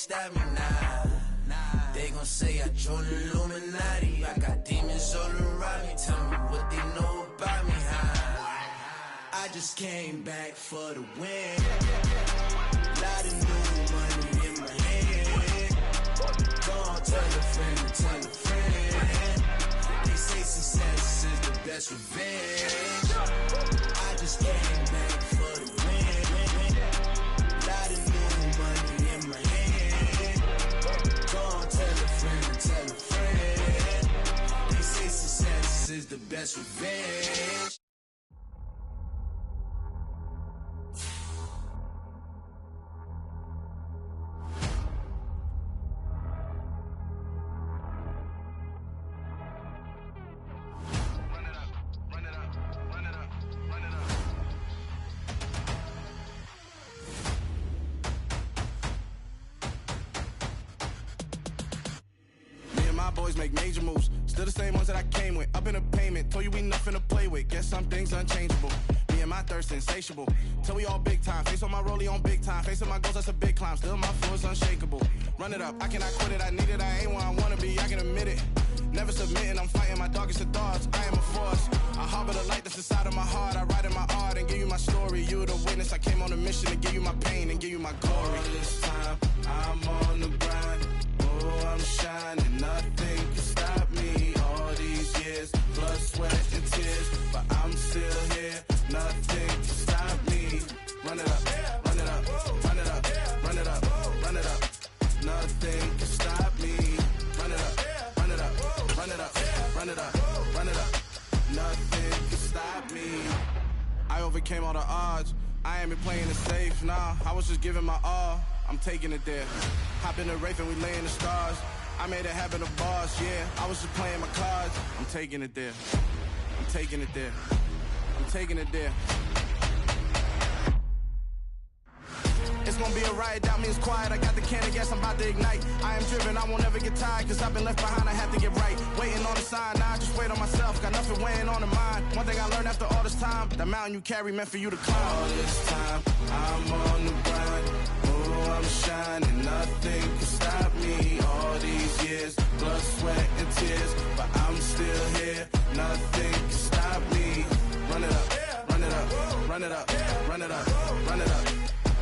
stop me now. They gon' say I joined the Illuminati. I got demons all around me. Tell me what they know about me, huh? I just came back for the win. Lot of new money in my hand. Go on, tell a friend, tell a friend. They say success is the best revenge. I just came back for the win. Lot of new money in my hand. Go on, tell a friend, tell a friend. They say success is the best revenge. Boys make major moves, still the same ones that I came with. Up in the payment, told you we nothing to play with. Guess some things unchangeable. Me and my thirst insatiable. Till we all big time. Face on my rollie on big time. Facing my goals, that's a big climb. Still my flow is unshakable. Run it up, I cannot quit it. I need it, I ain't where I wanna be. I can admit it. Never submitting, I'm fighting my darkest of thoughts. I am a force. I harbor the light that's inside of my heart. I write in my art and give you my story. You the witness. I came on a mission to give you my pain and give you my glory. All this time, I'm on the grind. Oh, I'm shining. Nothing can stop me. All these years, blood, sweat, and tears, but I'm still here. Nothing can stop me. Run it up, run it up, run it up, run it up, run it up. Nothing can stop me. Run it up, run it up, run it up, run it up, run it up. Nothing can stop me. I overcame all the odds. I ain't been playing it safe, nah. I was just giving my all. I'm taking it there. Hop in the Wraith and we lay in the stars. I made it happen, a boss, yeah. I was just playing my cards. I'm taking it there. I'm taking it there. I'm taking it there. It's gonna be a riot, doubt me it's quiet. I got the can of gas, I'm about to ignite. I am driven, I won't ever get tired, cause I've been left behind, I have to get right. Waiting on the sign, now I just wait on myself. Got nothing weighing on the mind. One thing I learned after all this time, the mountain you carry meant for you to climb. All this time, I'm on the grind. Oh, I'm shining, nothing can stop me. All these years, blood, sweat, and tears, but I'm still here. Nothing can stop me. Run it up, run it up, run it up, run it up, run it up.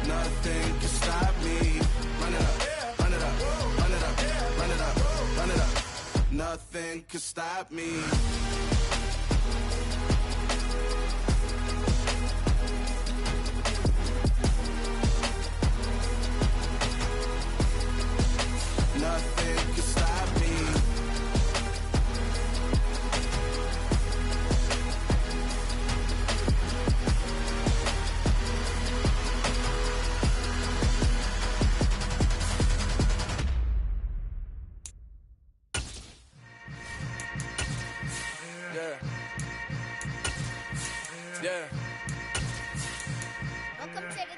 Nothing can stop me. Run it up, run it up, run it up, run it up, run it up. Nothing can stop me. Nothing can stop me. Yeah. Welcome to the camp.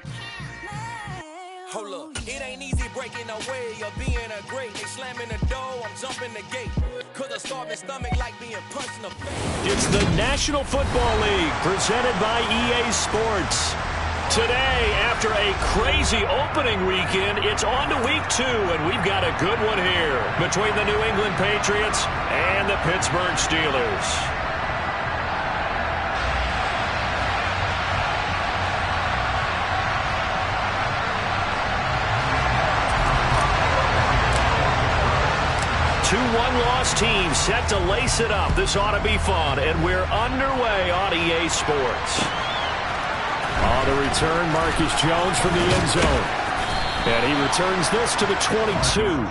Hold up, it ain't easy breaking away or being a great. They slamming the door, I'm jumping the gate. Cause a starving stomach like being punched in the face. It's the National Football League presented by EA Sports. Today, after a crazy opening weekend, it's on to week 2, and we've got a good one here between the New England Patriots and the Pittsburgh Steelers. Two one-loss teams set to lace it up. This ought to be fun, and we're underway on EA Sports. On the return, Marcus Jones from the end zone. And he returns this to the 22.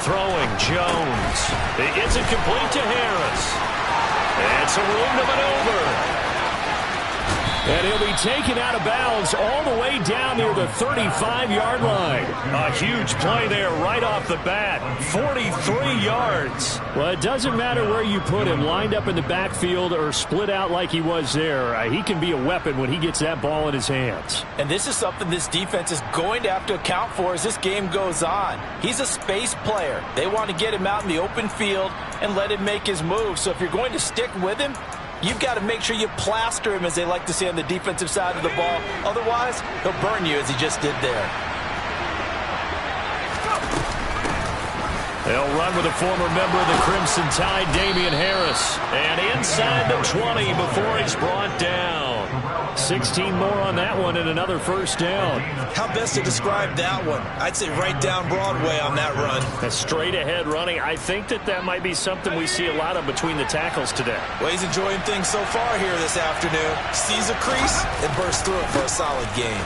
Throwing Jones. It's incomplete to Harris. And some room to maneuver. And he'll be taken out of bounds all the way down near the 35-yard line. A huge play there right off the bat. 43 yards. Well, it doesn't matter where you put him, lined up in the backfield or split out like he was there. He can be a weapon when he gets that ball in his hands. And this is something this defense is going to have to account for as this game goes on. He's a space player. They want to get him out in the open field and let him make his move. So if you're going to stick with him, you've got to make sure you plaster him, as they like to say on the defensive side of the ball. Otherwise, he'll burn you as he just did there. They'll run with a former member of the Crimson Tide, Damian Harris. And inside the 20 before he's brought down. 16 more on that one and another first down. How best to describe that one? I'd say right down Broadway on that run. A straight ahead running. I think that might be something we see a lot of between the tackles today. Well, he's enjoying things so far here this afternoon. Sees a crease and bursts through it for a solid game.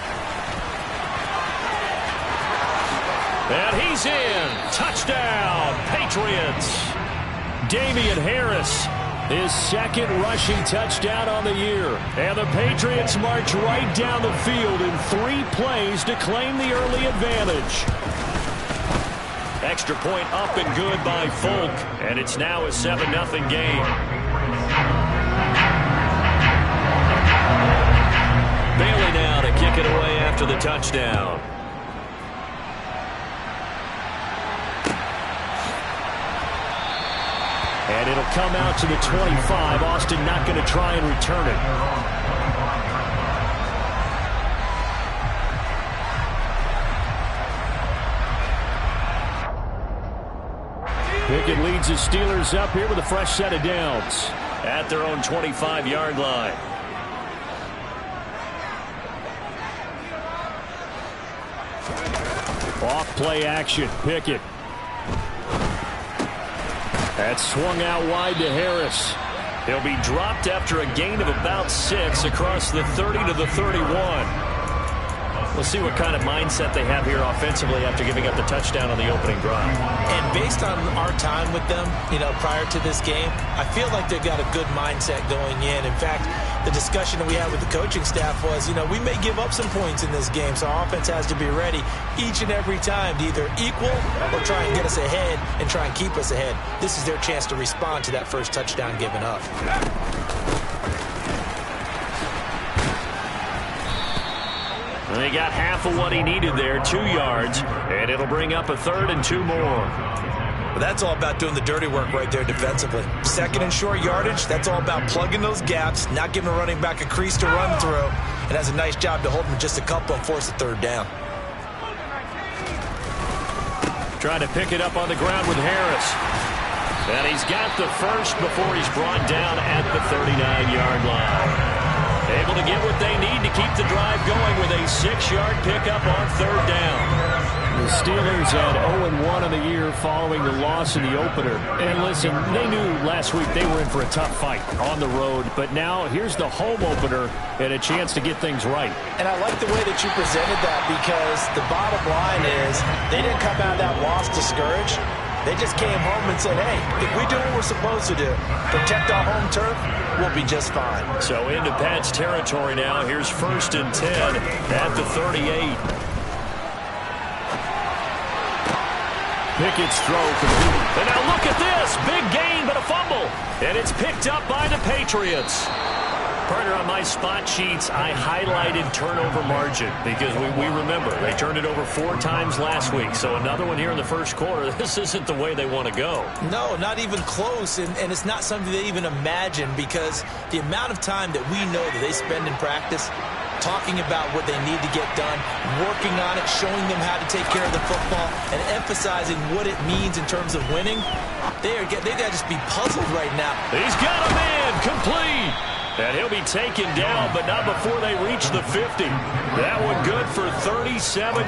And he's in. Touchdown, Patriots. Damian Harris, his second rushing touchdown on the year. And the Patriots march right down the field in 3 plays to claim the early advantage. Extra point up and good by Folk. And it's now a 7-0 game. Bailey now to kick it away after the touchdown. And it'll come out to the 25. Austin not going to try and return it. Pickett leads his Steelers up here with a fresh set of downs at their own 25-yard line. Off play action. Pickett. That's swung out wide to Harris. He'll be dropped after a gain of about 6 across the 30 to the 31. We'll see what kind of mindset they have here offensively after giving up the touchdown on the opening drive. And based on our time with them, prior to this game, I feel like they've got a good mindset going in. In fact, the discussion that we had with the coaching staff was, we may give up some points in this game, so our offense has to be ready each and every time to either equal or try and get us ahead and try and keep us ahead. This is their chance to respond to that first touchdown given up. And he got half of what he needed there, 2 yards, and it'll bring up a 3rd and 2 more. Well, that's all about doing the dirty work right there defensively. Second and short yardage, that's all about plugging those gaps, not giving a running back a crease to run through, and has a nice job to hold him just a couple and force a 3rd down. Trying to pick it up on the ground with Harris. And he's got the first before he's brought down at the 39-yard line. Able to get what they need to keep the drive going with a 6-yard pickup on 3rd down. The Steelers had 0-1 in the year following the loss in the opener. And listen, they knew last week they were in for a tough fight on the road. But now here's the home opener and a chance to get things right. And I like the way that you presented that, because the bottom line is they didn't come out of that loss discouraged. They just came home and said, hey, if we do what we're supposed to do, protect our home turf, we'll be just fine. So into Pat's territory now. Here's 1st and 10 at the 38. Pickett's throw complete. And now look at this. Big gain, but a fumble. And it's picked up by the Patriots. Partner, on my spot sheets, I highlighted turnover margin because we remember they turned it over 4 times last week. So another one here in the first quarter. This isn't the way they want to go. No, not even close. And it's not something they even imagine, because the amount of time that we know that they spend in practice talking about what they need to get done, working on it, showing them how to take care of the football, and emphasizing what it means in terms of winning, they got to just be puzzled right now. He's got a man complete. And he'll be taken down, but not before they reach the 50. That one good for 37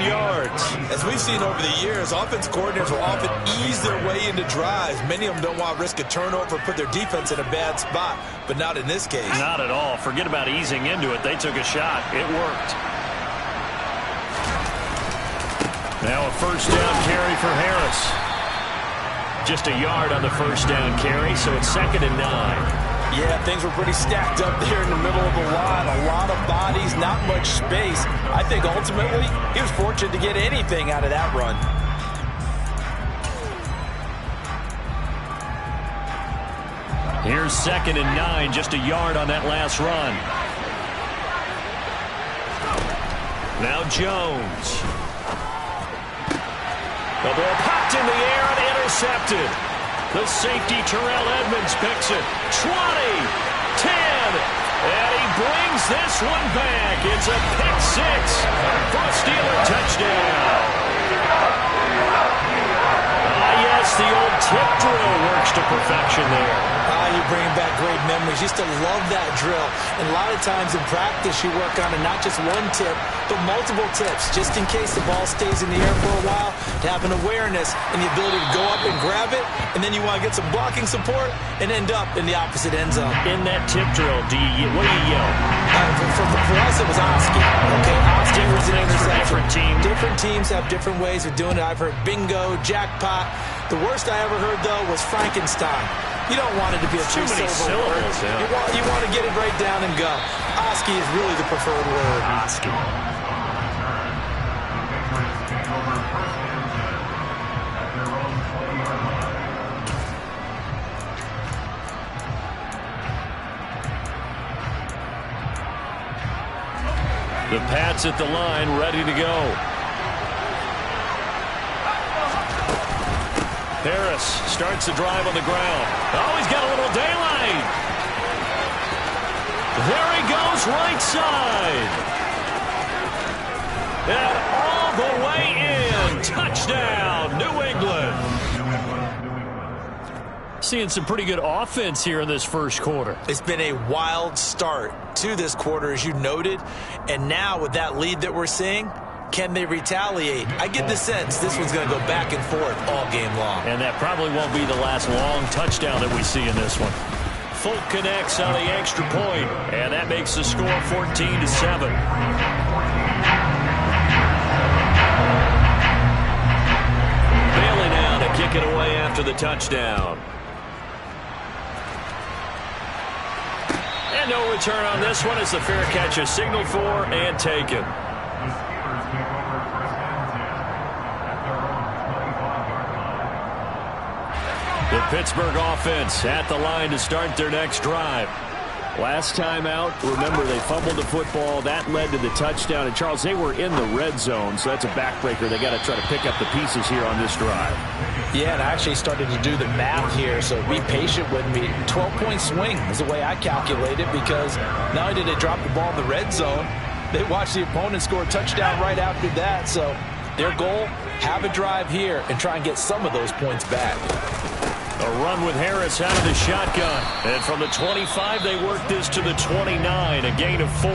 yards. As we've seen over the years, offense coordinators will often ease their way into drives. Many of them don't want to risk a turnover, put their defense in a bad spot, but not in this case. Not at all. Forget about easing into it. They took a shot. It worked. Now a first down carry for Harris. Just a yard on the first down carry, so it's 2nd and 9. Yeah, things were pretty stacked up there in the middle of the line. A lot of bodies, not much space. I think ultimately he was fortunate to get anything out of that run. Here's 2nd and 9, just a yard on that last run. Now Jones. The ball popped in the air and intercepted. The safety, Terrell Edmonds, picks it. 20, 10, and he brings this one back. It's a pick six for a Steeler touchdown. Yes, the old tip drill works to perfection there. You bring back great memories. Used to love that drill. And a lot of times in practice, you work on it, not just one tip, but multiple tips, just in case the ball stays in the air for a while, to have an awareness and the ability to go up and grab it, and then you want to get some blocking support and end up in the opposite end zone. In that tip drill, what do you yell? For us, it was Oski. Okay, Oski was an interception. Different teams have different ways of doing it. I've heard bingo, jackpot. The worst I ever heard, though, was Frankenstein. You don't want it to be a too many syllables. Yeah. You want to get it right down and go. Oski is really the preferred word. Oski. The Pats at the line, ready to go. Harris starts the drive on the ground. Oh, he's got a little daylight. There he goes, right side. And all the way in. Touchdown, New England. Seeing some pretty good offense here in this first quarter. It's been a wild start to this quarter, as you noted. And now with that lead that we're seeing, can they retaliate? I get the sense this one's going to go back and forth all game long. And that probably won't be the last long touchdown that we see in this one. Folk connects on the extra point, and that makes the score 14-7. Bailey now to kick it away after the touchdown. And no return on this one as the fair catch is signaled for and taken. The Pittsburgh offense at the line to start their next drive. Last time out, remember, they fumbled the football. That led to the touchdown. And, Charles, they were in the red zone, so that's a backbreaker. They got to try to pick up the pieces here on this drive. Yeah, and I actually started to do the math here, so be patient with me. 12-point swing is the way I calculate it, because not only did they drop the ball in the red zone, they watched the opponent score a touchdown right after that. So their goal, have a drive here and try and get some of those points back. A run with Harris out of the shotgun. And from the 25, they work this to the 29, a gain of 4.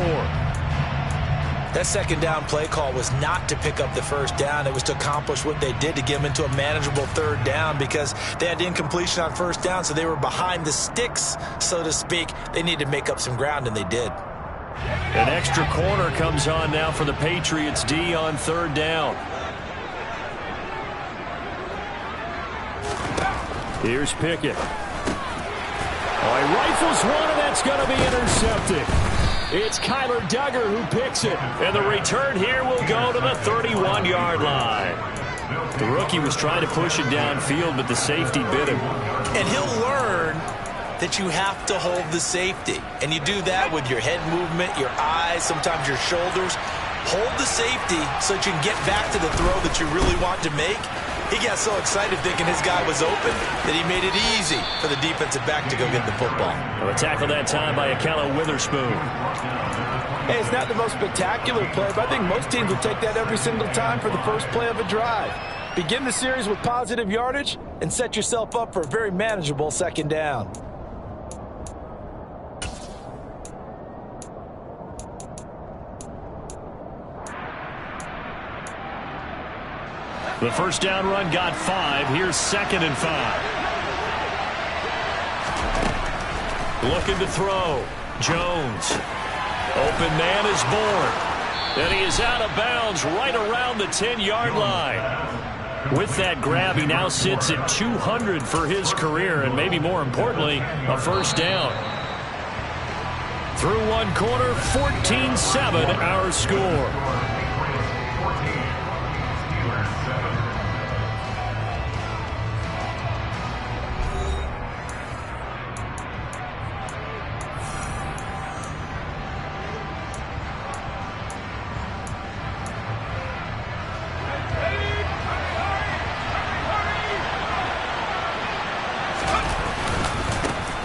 That second down play call was not to pick up the first down. It was to accomplish what they did, to get them into a manageable third down, because they had incompletion on first down, so they were behind the sticks, so to speak. They needed to make up some ground, and they did. An extra corner comes on now for the Patriots D on third down. Here's Pickett. Oh, he rifles one, and that's going to be intercepted. It's Kyler Duggar who picks it. And the return here will go to the 31-yard line. The rookie was trying to push it downfield, but the safety bit him. And he'll learn that you have to hold the safety. And you do that with your head movement, your eyes, sometimes your shoulders. Hold the safety so that you can get back to the throw that you really want to make. He got so excited thinking his guy was open that he made it easy for the defensive back to go get the football. A tackle that time by Akello Witherspoon. Hey, it's not the most spectacular play, but I think most teams will take that every single time for the first play of a drive. Begin the series with positive yardage and set yourself up for a very manageable second down. The first down run got 5. Here's 2nd and 5. Looking to throw. Jones. Open man is born. And he is out of bounds right around the 10-yard line. With that grab, he now sits at 200 for his career, and maybe more importantly, a first down. Through one quarter, 14-7 our score.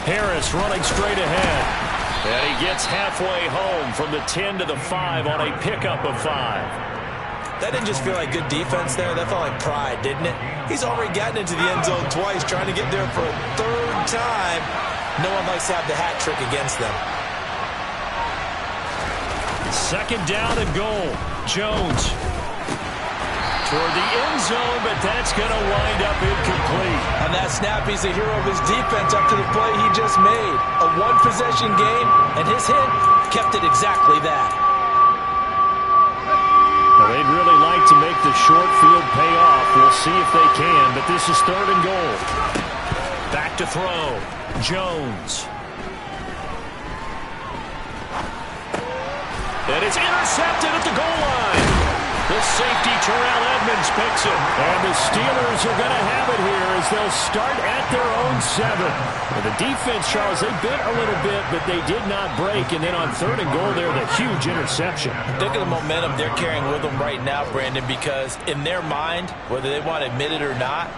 Harris running straight ahead. And he gets halfway home from the 10 to the 5 on a pickup of 5. That didn't just feel like good defense there. That felt like pride, didn't it? He's already gotten into the end zone twice, trying to get there for a third time. No one likes to have the hat trick against them. Second down and goal. Jones toward the end zone, but that's going to wind up incomplete. On that snap, he's the hero of his defense up to the play he just made. A one-possession game, and his hit kept it exactly that. Well, they'd really like to make the short field pay off. We'll see if they can, but this is third and goal. Back to throw. Jones. And it's intercepted at the goal line. The safety, Terrell Edmonds, picks it. And the Steelers are going to have it here as they'll start at their own 7. And the defense, Charles, they bit a little bit, but they did not break. And then on third and goal there, the huge interception. Think of the momentum they're carrying with them right now, Brandon, because in their mind, whether they want to admit it or not,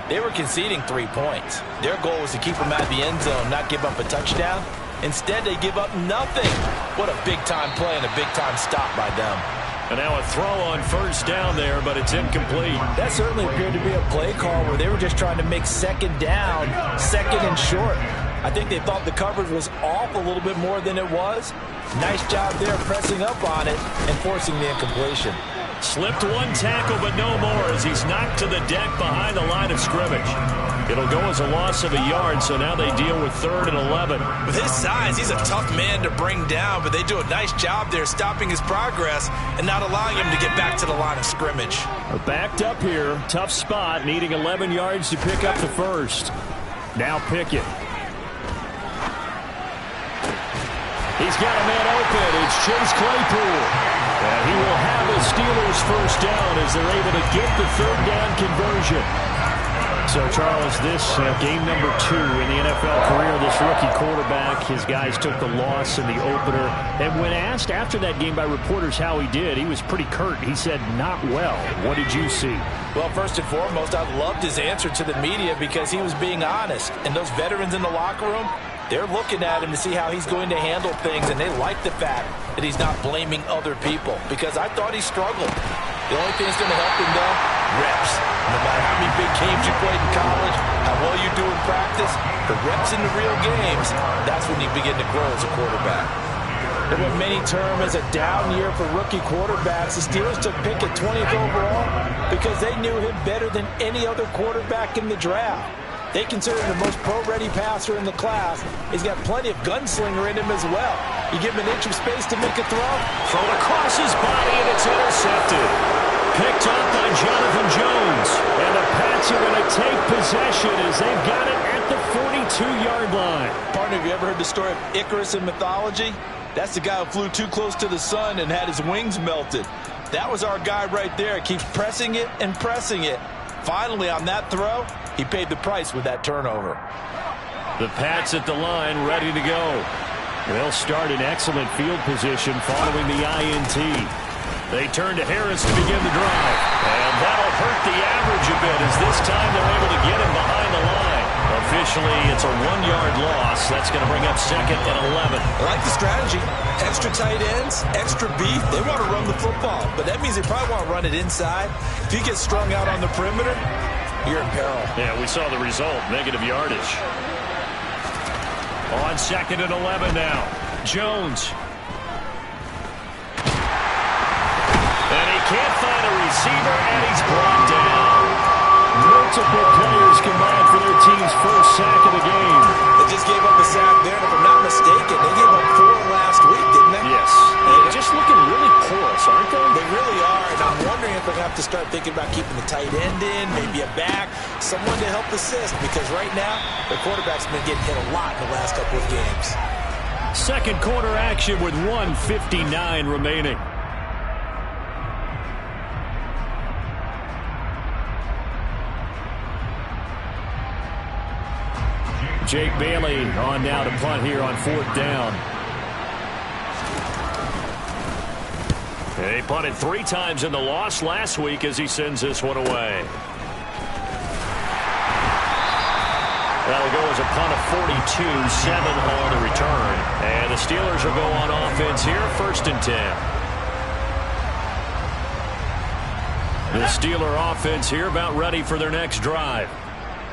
they were conceding 3 points. Their goal was to keep them out of the end zone, not give up a touchdown. Instead, they give up nothing. What a big-time play and a big-time stop by them. And now a throw on first down there, but it's incomplete. That certainly appeared to be a play call where they were just trying to make second down, second and short. I think they thought the coverage was off a little bit more than it was. Nice job there pressing up on it and forcing the incompletion. Slipped one tackle, but no more as he's knocked to the deck behind the line of scrimmage. It'll go as a loss of a yard, so now they deal with 3rd and 11. With his size, he's a tough man to bring down, but they do a nice job there stopping his progress and not allowing him to get back to the line of scrimmage. We're backed up here. Tough spot, needing 11 yards to pick up the first. Now Pickett. He's got a man open. It's Chase Claypool. And he will have the Steelers first down as they're able to get the third down conversion. So, Charles, this game number 2 in the NFL career, this rookie quarterback, his guys took the loss in the opener. And when asked after that game by reporters how he did, he was pretty curt. He said, not well. What did you see? Well, first and foremost, I loved his answer to the media because he was being honest. And those veterans in the locker room, they're looking at him to see how he's going to handle things, and they like the fact that he's not blaming other people because I thought he struggled. The only thing that's going to help him, though, reps. No matter how many big games you played in college, how well you do in practice, the reps in the real games, that's when you begin to grow as a quarterback. And what many term as a down year for rookie quarterbacks, the Steelers took Pickett 20th overall because they knew him better than any other quarterback in the draft. They consider him the most pro-ready passer in the class. He's got plenty of gunslinger in him as well. You give him an inch of space to make a throw. Thrown across his body, and it's intercepted. Picked up by Jonathan Jones. And the Pats are going to take possession as they've got it at the 42-yard line. Partner, have you ever heard the story of Icarus in mythology? That's the guy who flew too close to the sun and had his wings melted. That was our guy right there. Keeps pressing it and pressing it. Finally, on that throw, he paid the price with that turnover. The Pats at the line, ready to go. They'll start in excellent field position following the INT. They turn to Harris to begin the drive. And that'll hurt the average a bit as this time they're able to get him behind the line. Officially, it's a 1-yard loss. That's going to bring up 2nd and 11. I like the strategy. Extra tight ends, extra beef. They want to run the football, but that means they probably want to run it inside. If you get strung out on the perimeter, you're in peril. Yeah, we saw the result, negative yardage. On 2nd and 11 now. Jones. And he can't find a receiver, and he's brought down. Multiple players combined for their team's first sack of the game. They just gave up a sack there, and if I'm not mistaken, they gave up 4 last week, didn't they? Yes. They're just looking really porous, aren't they? They really are, and I'm wondering if they're going to have to start thinking about keeping the tight end in, maybe a back, someone to help assist, because right now, their quarterback's been getting hit a lot in the last couple of games. Second quarter action with 1:59 remaining. Jake Bailey on now to punt here on 4th down. He punted 3 times in the loss last week as he sends this one away. That'll go as a punt of 42, 7 on the return. And the Steelers will go on offense here, 1st and 10. The Steeler offense here about ready for their next drive.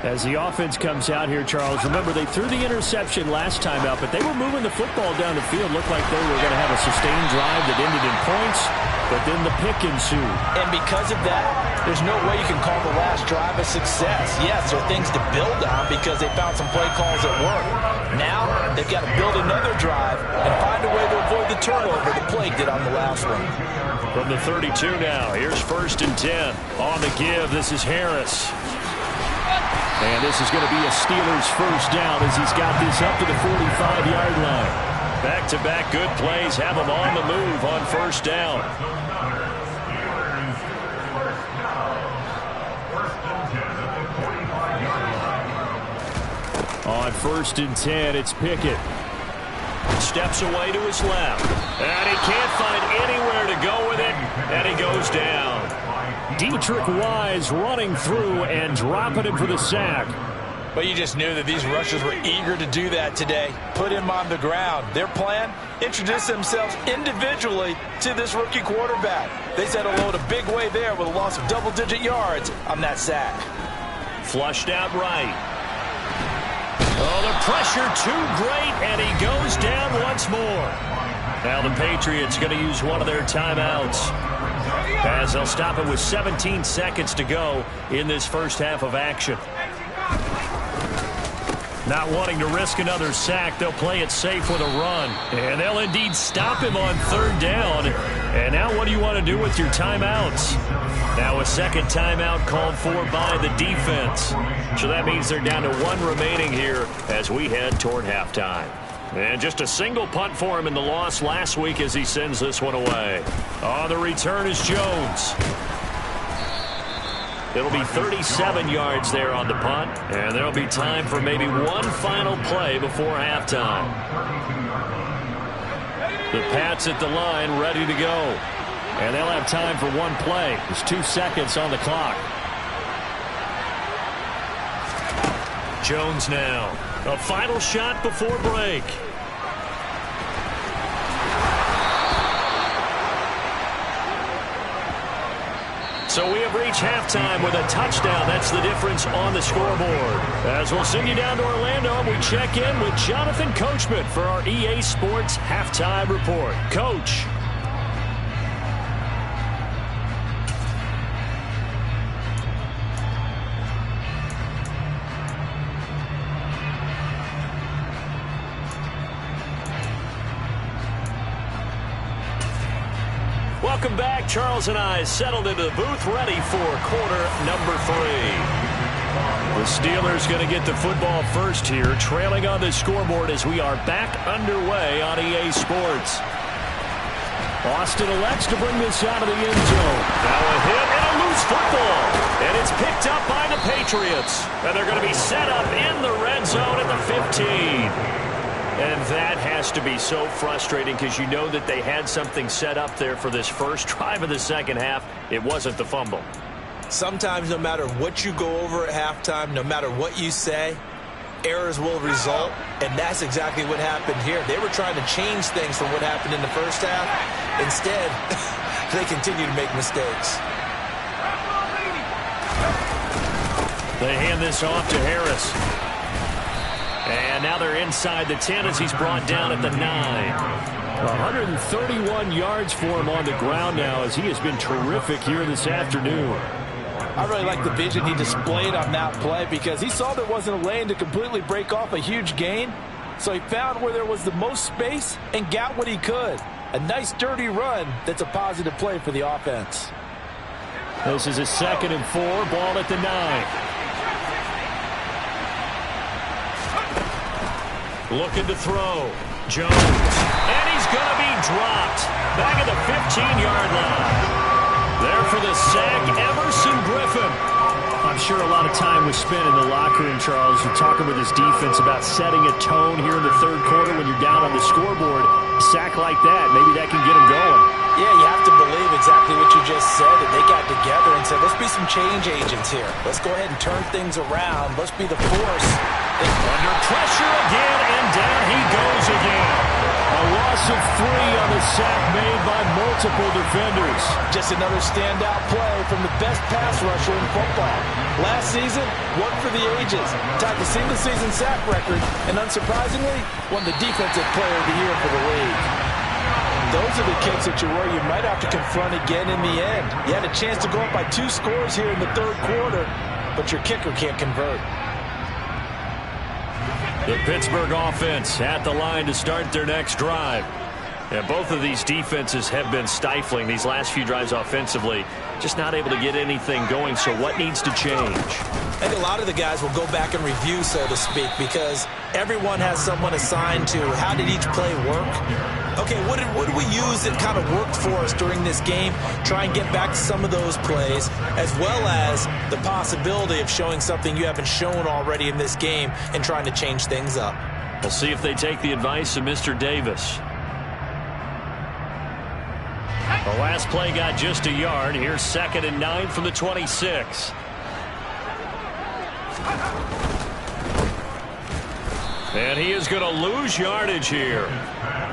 As the offense comes out here, Charles, remember they threw the interception last time out, but they were moving the football down the field. Looked like they were going to have a sustained drive that ended in points, but then the pick ensued. And because of that, there's no way you can call the last drive a success. Yes, there are things to build on because they found some play calls that work. Now, they've got to build another drive and find a way to avoid the turnover the Plague did on the last one. From the 32 now, here's 1st and 10. On the give, this is Harris. And this is going to be a Steelers 1st down as he's got this up to the 45-yard line. Back-to-back good plays have him on the move on 1st down. On 1st and 10, it's Pickett. Steps away to his left. And he can't find anywhere to go with it. And he goes down. Dietrich Wise running through and dropping him for the sack. But you just knew that these rushers were eager to do that today. Put him on the ground. Their plan, introduce themselves individually to this rookie quarterback. They set a load a big way there with a loss of double-digit yards on that sack. Flushed out right. Oh, the pressure too great, and he goes down once more. Now the Patriots going to use one of their timeouts, as they'll stop it with 17 seconds to go in this first half of action. Not wanting to risk another sack, they'll play it safe with a run. And they'll indeed stop him on 3rd down. And now what do you want to do with your timeouts? Now a second timeout called for by the defense. So that means they're down to 1 remaining here as we head toward halftime. And just a single punt for him in the loss last week as he sends this one away. On the return is Jones. It'll be 37 yards there on the punt, and there'll be time for maybe one final play before halftime. The Pats at the line ready to go, and they'll have time for one play. There's 2 seconds on the clock. Jones now. A final shot before break. So we have reached halftime with a touchdown. That's the difference on the scoreboard. As we'll send you down to Orlando, we check in with Jonathan Coachman for our EA Sports Halftime Report. Coach. Welcome back. Charles and I settled into the booth ready for quarter number 3. The Steelers going to get the football first here, trailing on the scoreboard as we are back underway on EA Sports. Austin elects to bring this out of the end zone. Now a hit and a loose football. And it's picked up by the Patriots. And they're going to be set up in the red zone at the 15. And that has to be so frustrating because you know that they had something set up there for this first drive of the second half. It wasn't the fumble. Sometimes no matter what you go over at halftime, no matter what you say, errors will result, and that's exactly what happened here. They were trying to change things from what happened in the first half. Instead, they continue to make mistakes. They hand this off to Harris. And now they're inside the 10 as he's brought down at the 9. 131 yards for him on the ground now as he has been terrific here this afternoon. I really like the vision he displayed on that play because he saw there wasn't a lane to completely break off a huge gain. So he found where there was the most space and got what he could. A nice dirty run that's a positive play for the offense. This is a 2nd and 4, ball at the 9. Looking to throw. Jones. And he's going to be dropped. Back at the 15-yard line. There for the sack, Emerson Griffin. I'm sure a lot of time was spent in the locker room, Charles, and talking with his defense about setting a tone here in the third quarter when you're down on the scoreboard. A sack like that, maybe that can get him going. Yeah, you have to believe exactly what you just said, that they got together and said, let's be some change agents here. Let's go ahead and turn things around. Let's be the force. Under pressure again, and down he goes again. A loss of 3 on the sack made by multiple defenders. Just another standout play from the best pass rusher in football. Last season, one for the ages. Tied the single-season sack record, and unsurprisingly, won the Defensive Player of the Year for the league. Those are the kicks that you worry you might have to confront again in the end. You had a chance to go up by 2 scores here in the third quarter, but your kicker can't convert. The Pittsburgh offense at the line to start their next drive. And both of these defenses have been stifling these last few drives offensively. Just not able to get anything going, so what needs to change? I think a lot of the guys will go back and review, so to speak, because everyone has someone assigned to how did each play work. Okay, what did we use that kind of worked for us during this game? Try and get back to some of those plays, as well as the possibility of showing something you haven't shown already in this game and trying to change things up. We'll see if they take the advice of Mr. Davis. The last play got just a yard. Here's 2nd and 9 from the 26. And he is going to lose yardage here.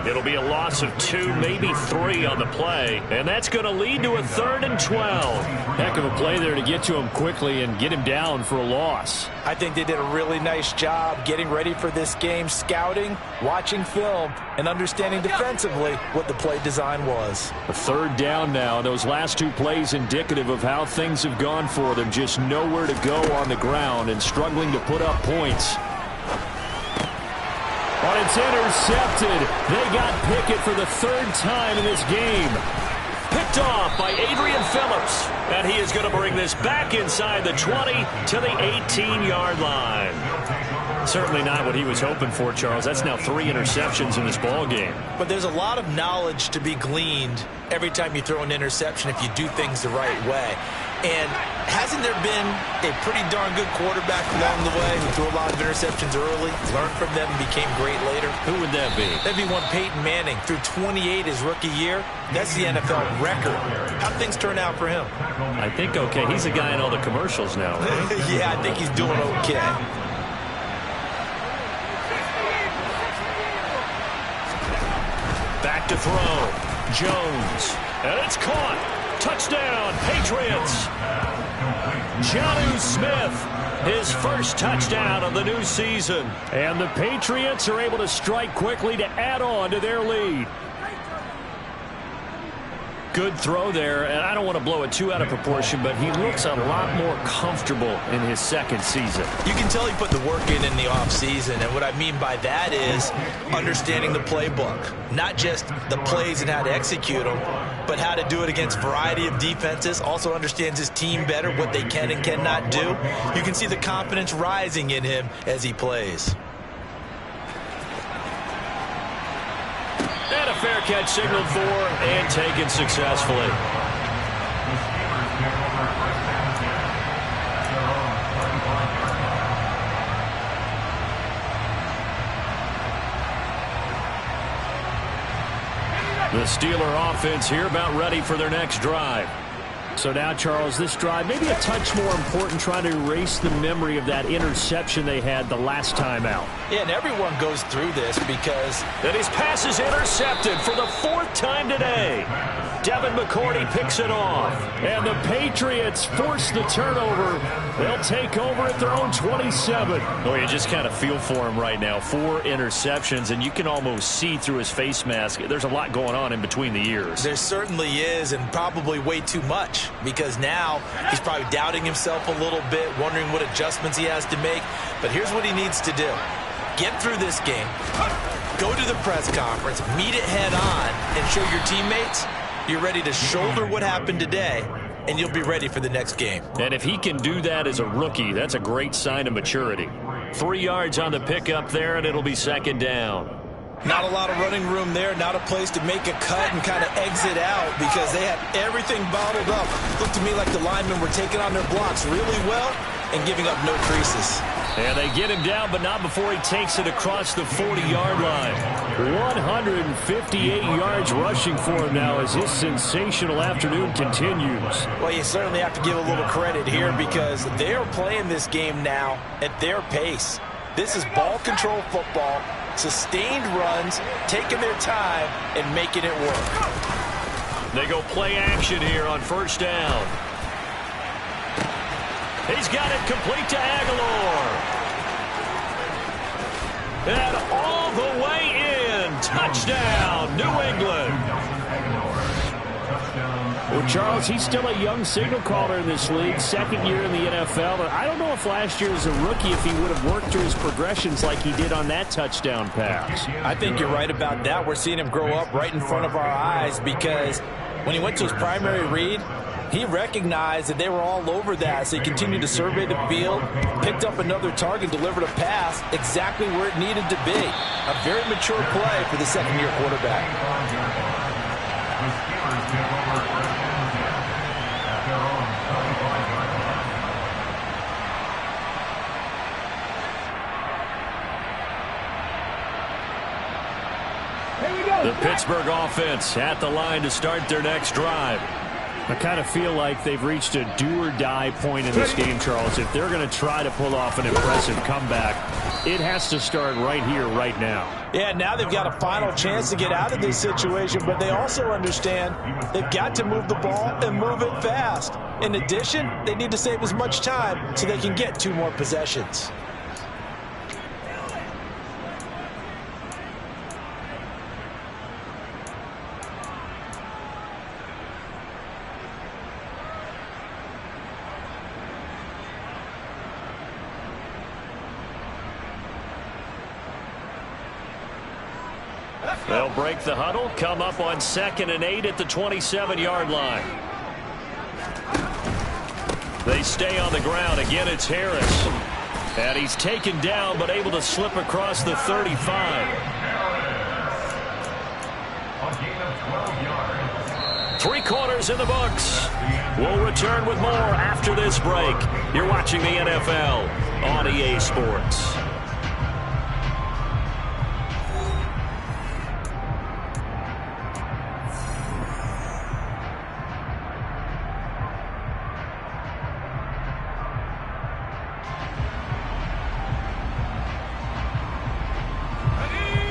It'll be a loss of 2, maybe 3 on the play. And that's going to lead to a 3rd and 12. Heck of a play there to get to him quickly and get him down for a loss. I think they did a really nice job getting ready for this game, scouting, watching film, and understanding defensively what the play design was. A 3rd down now. Those last 2 plays indicative of how things have gone for them. Just nowhere to go on the ground and struggling to put up points. But it's intercepted. They got Pickett for the 3rd time in this game. Picked off by Adrian Phillips. And he is going to bring this back inside the 20 to the 18-yard line. Certainly not what he was hoping for, Charles. That's now 3 interceptions in this ball game. But there's a lot of knowledge to be gleaned every time you throw an interception if you do things the right way. And hasn't there been a pretty darn good quarterback along the way who threw a lot of interceptions early, learned from them, and became great later? Who would that be? That'd be one Peyton Manning. Threw 28 his rookie year. That's the NFL record. How'd things turn out for him? I think okay. He's a guy in all the commercials now, right? Yeah, I think he's doing okay. Back to throw. Jones. And it's caught. Touchdown, Patriots. Jonnu Smith, his first touchdown of the new season. And the Patriots are able to strike quickly to add on to their lead. Good throw there, and I don't want to blow it too out of proportion, but he looks a lot more comfortable in his 2nd season. You can tell he put the work in the offseason, and what I mean by that is understanding the playbook. Not just the plays and how to execute them, but how to do it against a variety of defenses. Also understands his team better, what they can and cannot do. You can see the confidence rising in him as he plays. And a fair catch signaled for and taken successfully. The Steeler offense here about ready for their next drive. So now, Charles, this drive maybe a touch more important, trying to erase the memory of that interception they had the last time out. Yeah, and everyone goes through this because... And his pass is intercepted for the 4th time today. Devin McCourty picks it off. And the Patriots force the turnover. They'll take over at their own 27. Oh, you just kind of feel for him right now. 4 interceptions, and you can almost see through his face mask. There's a lot going on in between the ears. There certainly is, and probably way too much, because now he's probably doubting himself a little bit, wondering what adjustments he has to make. But here's what he needs to do. Get through this game, go to the press conference, meet it head on, and show your teammates you're ready to shoulder what happened today, and you'll be ready for the next game. And if he can do that as a rookie, that's a great sign of maturity. 3 yards on the pickup there, and it'll be 2nd down. Not a lot of running room there, not a place to make a cut and kind of exit out because they had everything bottled up. Looked to me like the linemen were taking on their blocks really well and giving up no creases. And they get him down, but not before he takes it across the 40-yard line. 158 yards rushing for him now as his sensational afternoon continues. Well, you certainly have to give a little credit here because they're playing this game now at their pace. This is ball control football, sustained runs, taking their time, and making it work. They go play action here on first down. He's got it complete to Aguilar. And all the way in. Touchdown, New England. Well, Charles, he's still a young signal caller in this league, second year in the NFL. But I don't know if last year as a rookie if he would have worked through his progressions like he did on that touchdown pass. I think you're right about that. We're seeing him grow up right in front of our eyes because when he went to his primary read, he recognized that they were all over that, so he continued to survey the field, picked up another target, delivered a pass exactly where it needed to be. A very mature play for the second-year quarterback. The Pittsburgh offense at the line to start their next drive. I kind of feel like they've reached a do-or-die point in this game, Charles. If they're going to try to pull off an impressive comeback, it has to start right here, right now. Yeah, now they've got a final chance to get out of this situation, but they also understand they've got to move the ball and move it fast. In addition, they need to save as much time so they can get 2 more possessions. They'll break the huddle, come up on 2nd and 8 at the 27-yard line. They stay on the ground. Again, it's Harris. And he's taken down, but able to slip across the 35. Three quarters in the books. We'll return with more after this break. You're watching the NFL on EA Sports.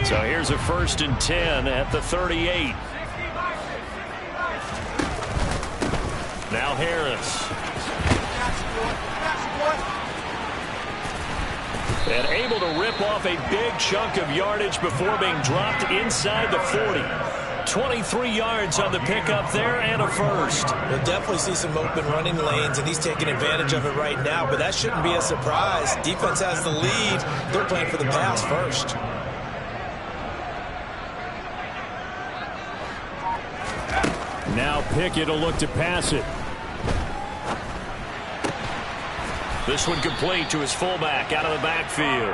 So here's a 1st and 10 at the 38. Now Harris. And able to rip off a big chunk of yardage before being dropped inside the 40. 23 yards on the pickup there and a first. We'll definitely see some open running lanes, and he's taking advantage of it right now, but that shouldn't be a surprise. Defense has the lead. They're playing for the pass first. Now Pickett will look to pass it. This one complete to his fullback out of the backfield.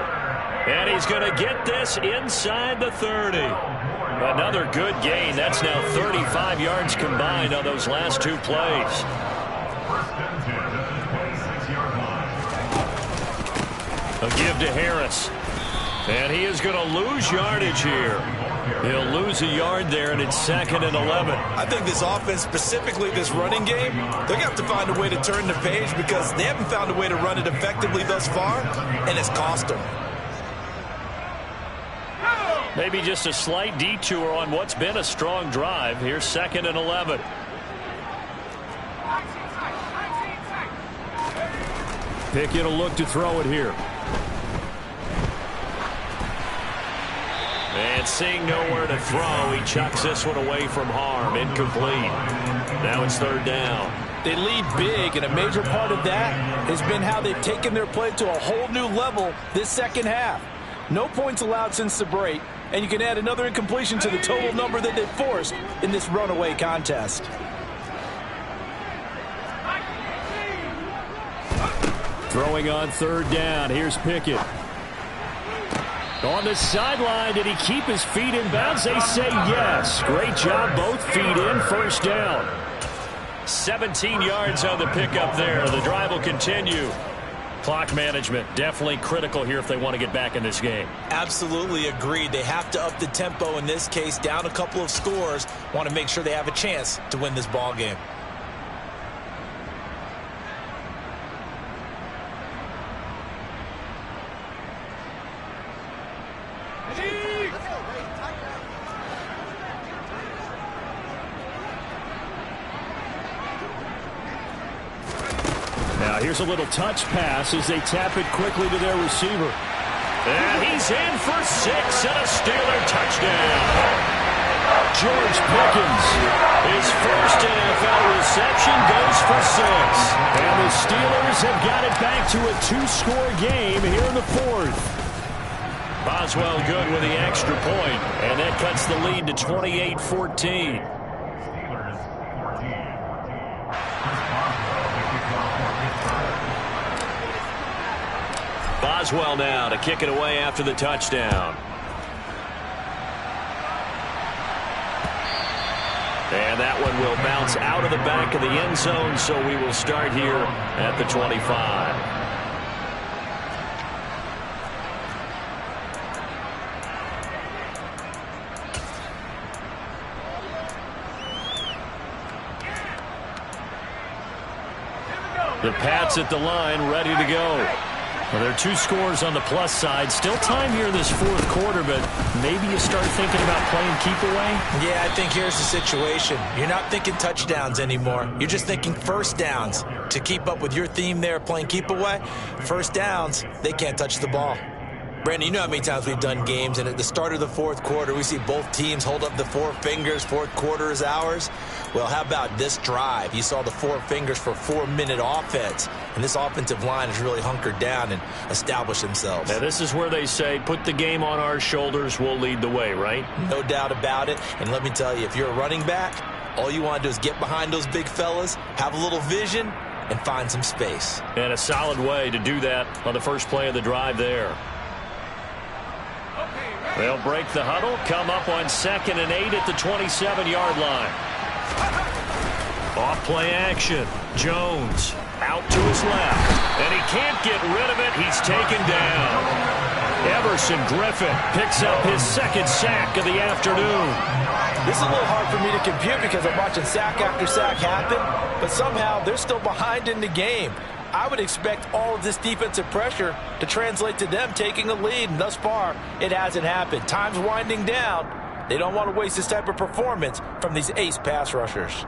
And he's going to get this inside the 30. Another good gain. That's now 35 yards combined on those last 2 plays. A give to Harris. And he is going to lose yardage here. He'll lose a yard there, and it's 2nd and 11. I think this offense, specifically this running game, they're going to have to find a way to turn the page because they haven't found a way to run it effectively thus far, and it's cost them. Maybe just a slight detour on what's been a strong drive. Here's 2nd and 11. Pickett will look to throw it here. And seeing nowhere to throw, he chucks this one away from harm. Incomplete. Now it's 3rd down. They lead big, and a major part of that has been how they've taken their play to a whole new level this second half. No points allowed since the break, and you can add another incompletion to the total number that they've forced in this runaway contest. Throwing on 3rd down. Here's Pickett. On the sideline, did he keep his feet in bounds? They say yes. Great job, both feet in, first down. 17 yards on the pickup there. The drive will continue. Clock management definitely critical here if they want to get back in this game. Absolutely agreed. They have to up the tempo in this case, down a couple of scores. Want to make sure they have a chance to win this ball game. Now here's a little touch pass as they tap it quickly to their receiver. And he's in for 6 and a Steeler touchdown. George Pickens, his first NFL reception, goes for 6. And the Steelers have got it back to a 2-score game here in the 4th. Boswell good with the extra point, and that cuts the lead to 28-14. Boswell now to kick it away after the touchdown. And that one will bounce out of the back of the end zone, so we will start here at the 25. The Pats at the line, ready to go. Well, there are 2 scores on the plus side. Still time here in this 4th quarter, but maybe you start thinking about playing keep away? Yeah, I think here's the situation. You're not thinking touchdowns anymore. You're just thinking first downs. To keep up with your theme there, playing keep away, first downs, they can't touch the ball. Brandon, you know how many times we've done games, and at the start of the 4th quarter, we see both teams hold up the 4 fingers, 4th quarter is ours. Well, how about this drive? You saw the 4 fingers for 4-minute offense, and this offensive line has really hunkered down and established themselves. Now, this is where they say, put the game on our shoulders, we'll lead the way, right? No doubt about it, and let me tell you, if you're a running back, all you want to do is get behind those big fellas, have a little vision, and find some space. And a solid way to do that on the first play of the drive there. They'll break the huddle, come up on 2nd and 8 at the 27-yard line. Off play action. Jones out to his left. And he can't get rid of it. He's taken down. Everson Griffin picks up his 2nd sack of the afternoon. This is a little hard for me to compute because I'm watching sack after sack happen, but somehow they're still behind in the game. I would expect all of this defensive pressure to translate to them taking a lead, and thus far, it hasn't happened. Time's winding down. They don't want to waste this type of performance from these ace pass rushers.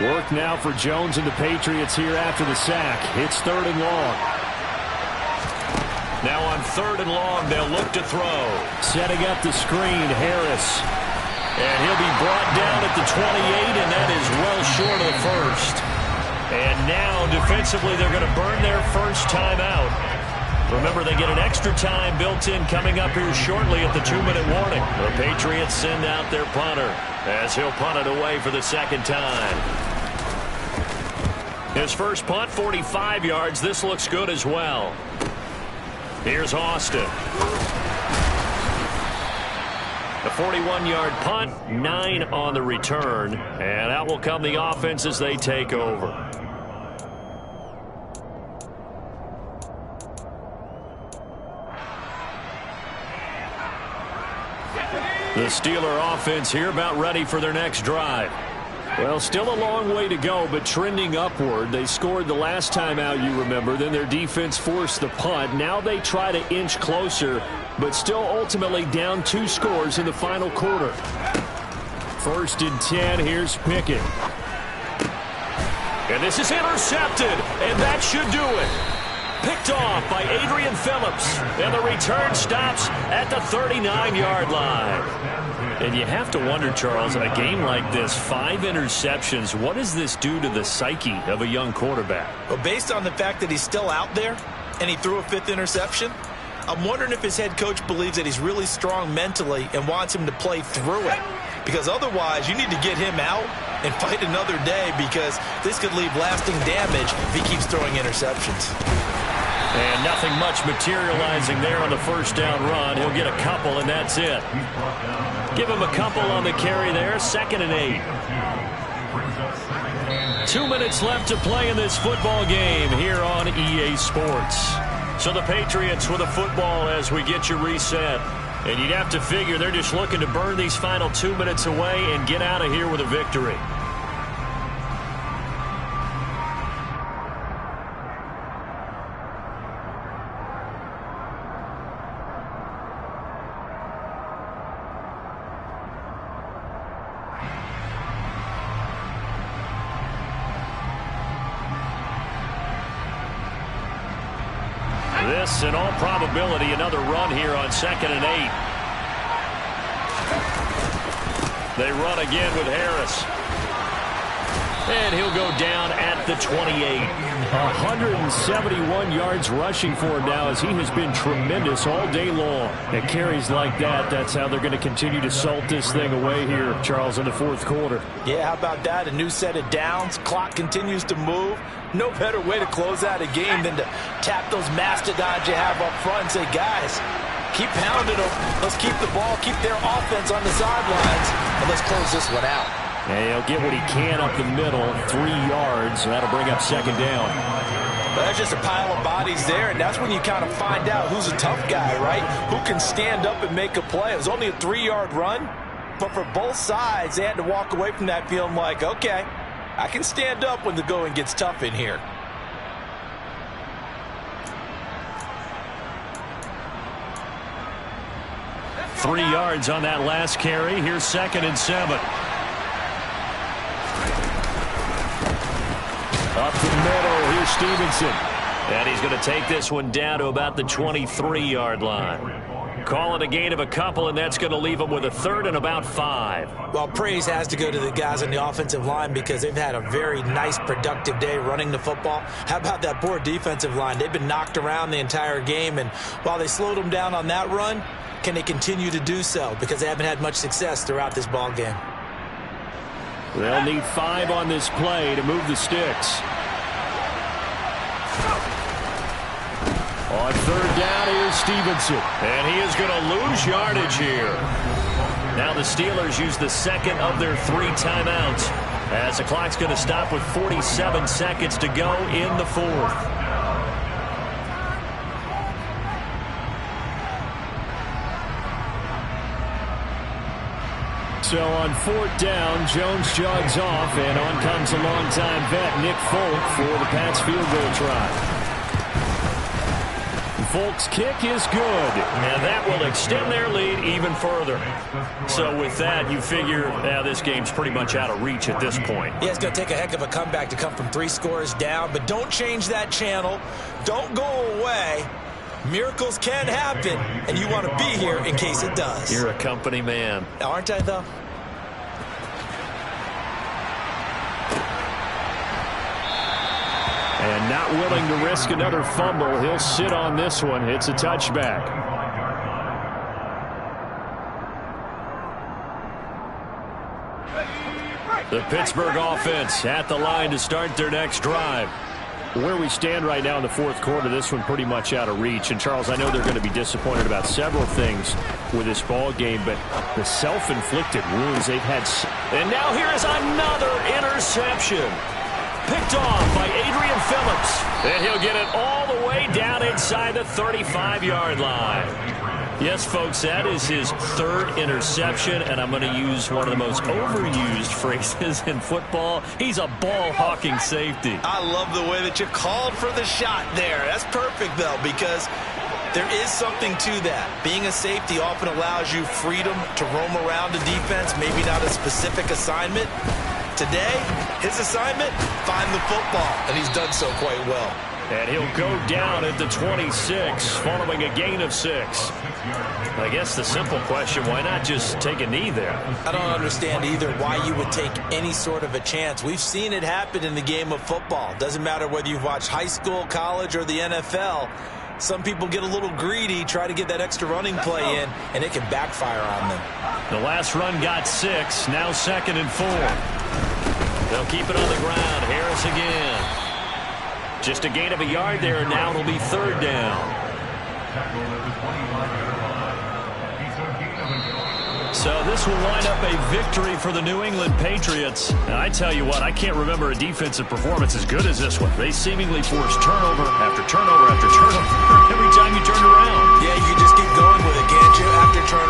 Work now for Jones and the Patriots here after the sack. It's 3rd and long. Now on 3rd and long, they'll look to throw. Setting up the screen, Harris. And he'll be brought down at the 28, and that is well short of the 1st. And now, defensively, they're going to burn their first timeout. Remember, they get an extra time built in coming up here shortly at the 2-minute warning. The Patriots send out their punter as he'll punt it away for the 2nd time. His first punt, 45 yards. This looks good as well. Here's Austin. A 41-yard punt, 9 on the return, and out will come the offense as they take over. The Steeler offense here about ready for their next drive. Well, still a long way to go, but trending upward. They scored the last time out, you remember. Then their defense forced the punt. Now they try to inch closer, but still ultimately down 2 scores in the final quarter. 1st and 10, here's Pickett. And this is intercepted, and that should do it. Picked off by Adrian Phillips, and the return stops at the 39-yard line. And you have to wonder, Charles, in a game like this, 5 interceptions, what does this do to the psyche of a young quarterback? Well, based on the fact that he's still out there and he threw a 5th interception, I'm wondering if his head coach believes that he's really strong mentally and wants him to play through it. Because otherwise, you need to get him out and fight another day, because this could leave lasting damage if he keeps throwing interceptions. And nothing much materializing there on the first down run. He'll get a couple, and that's it. Give him a couple on the carry there. 2nd and 8. 2 minutes left to play in this football game here on EA Sports. So the Patriots with a football as we get you reset. And you'd have to figure they're just looking to burn these final 2 minutes away and get out of here with a victory. This, in all probability, another run here on 2nd and 8. They run again with Harris. And he'll go down at the 28. 171 yards rushing for him now, as he has been tremendous all day long. At carries like that, that's how they're going to continue to salt this thing away here, Charles, in the 4th quarter. Yeah, how about that? A new set of downs. Clock continues to move. No better way to close out a game than to tap those mastodons you have up front and say, guys, keep pounding them. Let's keep the ball, keep their offense on the sidelines, and let's close this one out. And he'll get what he can up the middle, 3 yards, and that'll bring up 2nd down. There's just a pile of bodies there, and that's when you kind of find out who's a tough guy, right? Who can stand up and make a play. It was only a 3-yard run, but for both sides, they had to walk away from that feeling like, okay, I can stand up when the going gets tough in here. Three yards on that last carry. Here's 2nd and 7. Up the middle, here's Stevenson. And he's going to take this one down to about the 23-yard line. Call it a gain of a couple, and that's going to leave him with a 3rd and about 5. Well, praise has to go to the guys on the offensive line, because they've had a very nice, productive day running the football. How about that poor defensive line? They've been knocked around the entire game, and while they slowed them down on that run, can they continue to do so? Because they haven't had much success throughout this ball game. They'll need 5 on this play to move the sticks. On 3rd down, here's Stevenson. And he is going to lose yardage here. Now the Steelers use the 2nd of their 3 timeouts, as the clock's going to stop with 47 seconds to go in the 4th. So on 4th down, Jones jogs off, and on comes a longtime vet, Nick Folk, for the Pats field goal try. Folk's kick is good, and that will extend their lead even further. So with that, you figure this game's pretty much out of reach at this point. Yeah, it's going to take a heck of a comeback to come from 3 scores down, but don't change that channel. Don't go away. Miracles can happen, and you want to be here in case it does. You're a company man. Aren't I, though? And not willing to risk another fumble. He'll sit on this one. It's a touchback. The Pittsburgh offense at the line to start their next drive. Where we stand right now in the 4th quarter, this one pretty much out of reach. And, Charles, I know they're going to be disappointed about several things with this ball game, but the self-inflicted wounds they've had. And now here is another interception. Picked off by Adrian Phillips. And he'll get it all the way down inside the 35-yard line. Yes, folks, that is his 3rd interception, and I'm going to use one of the most overused phrases in football. He's a ball-hawking safety. I love the way that you called for the shot there. That's perfect, though, because there is something to that. Being a safety often allows you freedom to roam around the defense, maybe not a specific assignment. Today, his assignment, find the football, and he's done so quite well. And he'll go down at the 26, following a gain of 6. I guess the simple question, why not just take a knee there? I don't understand either why you would take any sort of a chance. We've seen it happen in the game of football. Doesn't matter whether you've watched high school, college, or the NFL. Some people get a little greedy, try to get that extra running play in, and it can backfire on them. The last run got 6, now 2nd and 4. They'll keep it on the ground. Harris again. Just a gain of a yard there. Now it'll be third down. So this will wind up a victory for the New England Patriots. And I tell you what, I can't remember a defensive performance as good as this one. They seemingly forced turnover after turnover after turnover every time you turned around. Yeah, you can just keep going with it, can't you? After turnover.